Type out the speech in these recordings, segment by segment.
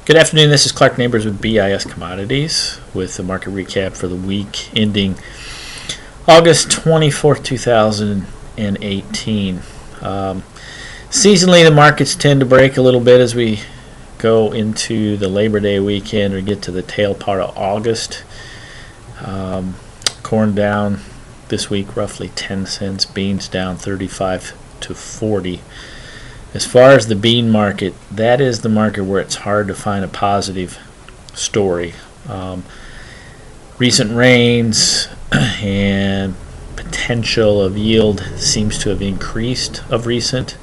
Good afternoon, this is Clark Neighbors with BIS Commodities with the market recap for the week ending August 24th, 2018. Seasonally, the markets tend to break a little bit as we go into the Labor Day weekend or get to the tail part of August. Corn down this week roughly 10 cents, beans down 35 to 40. As far as the bean market, that is the market where it's hard to find a positive story. Recent rains and potential of yield seems to have increased of recent.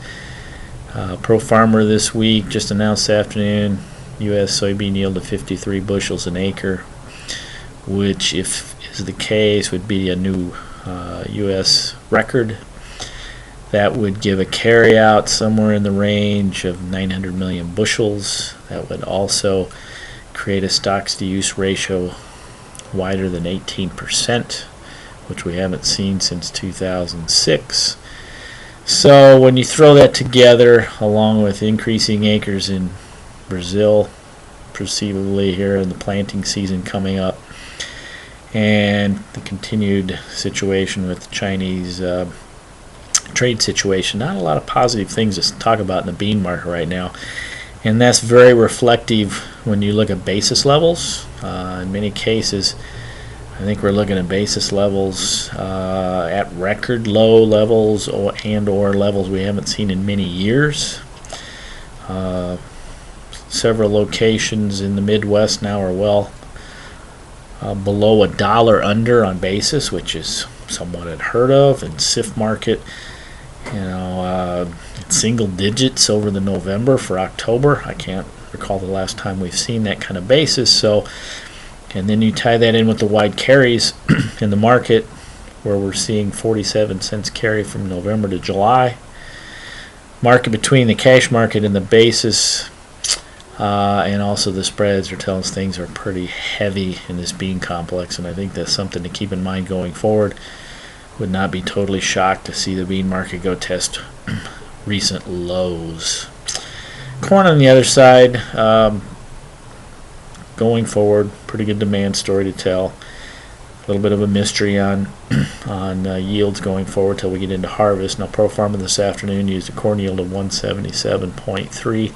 Pro Farmer this week just announced this afternoon U.S. soybean yield of 53 bushels an acre, which, if is the case, would be a new U.S. record. That would give a carryout somewhere in the range of 900 million bushels. That would also create a stocks-to-use ratio wider than 18%, which we haven't seen since 2006. So when you throw that together, along with increasing acres in Brazil, perceivably here in the planting season coming up, and the continued situation with the Chinese trade situation, not a lot of positive things to talk about in the bean market right now, and that's very reflective when you look at basis levels. In many cases, I think we're looking at basis levels at record low levels or levels we haven't seen in many years. Several locations in the Midwest now are well below $1 under on basis, which is somewhat unheard of. And CIF market, single digits over the November for October. I can't recall the last time we've seen that kind of basis. So, and then you tie that in with the wide carries in the market, where we're seeing 47 cents carry from November to July. Market between the cash market and the basis, and also the spreads, are telling us things are pretty heavy in this bean complex, and I think that's something to keep in mind going forward. Would not be totally shocked to see the bean market go test recent lows. Corn on the other side, going forward, pretty good demand story to tell. A little bit of a mystery on yields going forward till we get into harvest. Now, Pro Farmer this afternoon used a corn yield of 177.3,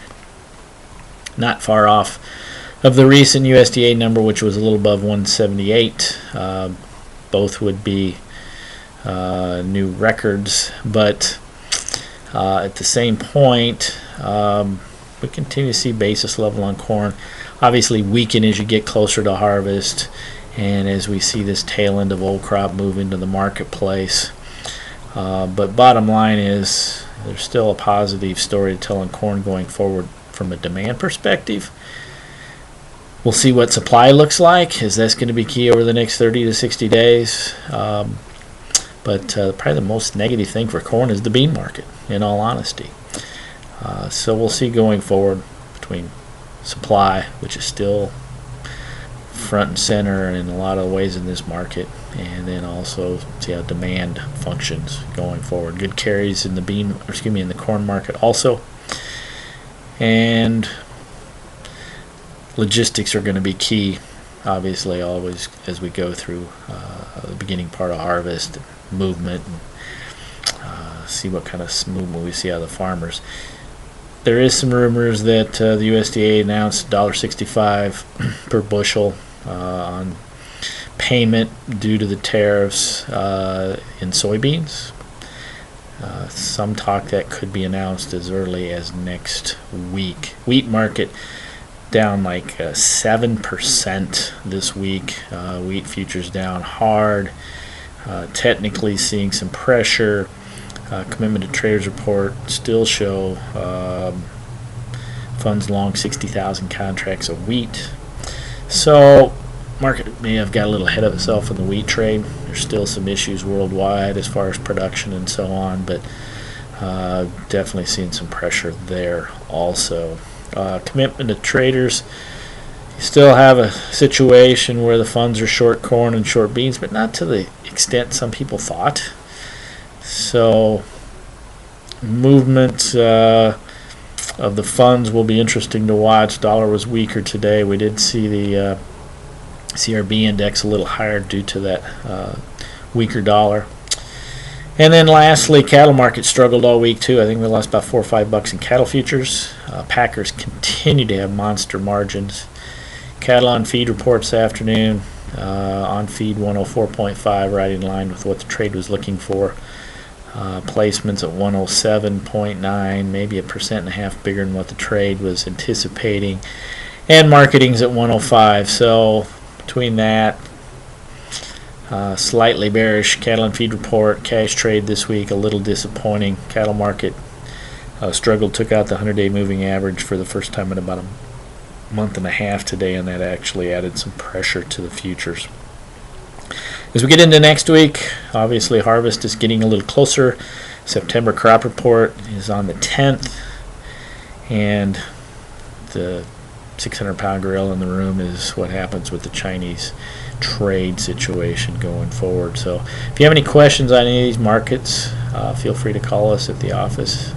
not far off of the recent USDA number, which was a little above 178. Both would be new records, but at the same point, we continue to see basis level on corn obviously weaken as you get closer to harvest, and as we see this tail end of old crop move into the marketplace. But bottom line is, there's still a positive story to tell on corn going forward from a demand perspective. We'll see what supply looks like, as that's going to be key over the next 30 to 60 days. But probably the most negative thing for corn is the bean market, in all honesty. So we'll see going forward between supply, which is still front and center in a lot of ways in this market, and then also see how demand functions going forward. Good carries in the in the corn market also, and logistics are going to be key, obviously, always as we go through the beginning part of harvest movement, and see what kind of movement we see out of the farmers. There is some rumors that the USDA announced $1.65 per bushel on payment due to the tariffs in soybeans. Some talk that could be announced as early as next week. Wheat market down like 7% this week. Wheat futures down hard. Technically seeing some pressure. Commitment to Traders report still show funds long 60,000 contracts of wheat. So market may have got a little ahead of itself in the wheat trade. There's still some issues worldwide as far as production and so on, but definitely seeing some pressure there also. Commitment to Traders, you still have a situation where the funds are short corn and short beans, but not to the extent some people thought. So movement of the funds will be interesting to watch. Dollar was weaker today. We did see the CRB index a little higher due to that weaker dollar. And then lastly, cattle market struggled all week too. I think we lost about $4 or $5 in cattle futures. Packers continue to have monster margins. Cattle on feed reports this afternoon. On feed 104.5, right in line with what the trade was looking for. Placements at 107.9, maybe 1.5% bigger than what the trade was anticipating. And marketing's at 105. So between that, slightly bearish cattle and feed report, cash trade this week, a little disappointing. Cattle market struggled, took out the 100-day moving average for the first time in about a month and a half today, and that actually added some pressure to the futures. As we get into next week, obviously harvest is getting a little closer. September crop report is on the 10th, and the 600-pound gorilla in the room is what happens with the Chinese trade situation going forward. So if you have any questions on any of these markets, feel free to call us at the office,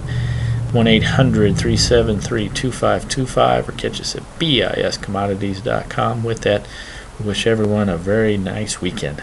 1-800-373-2525, or catch us at BIScommodities.com. With that, we wish everyone a very nice weekend.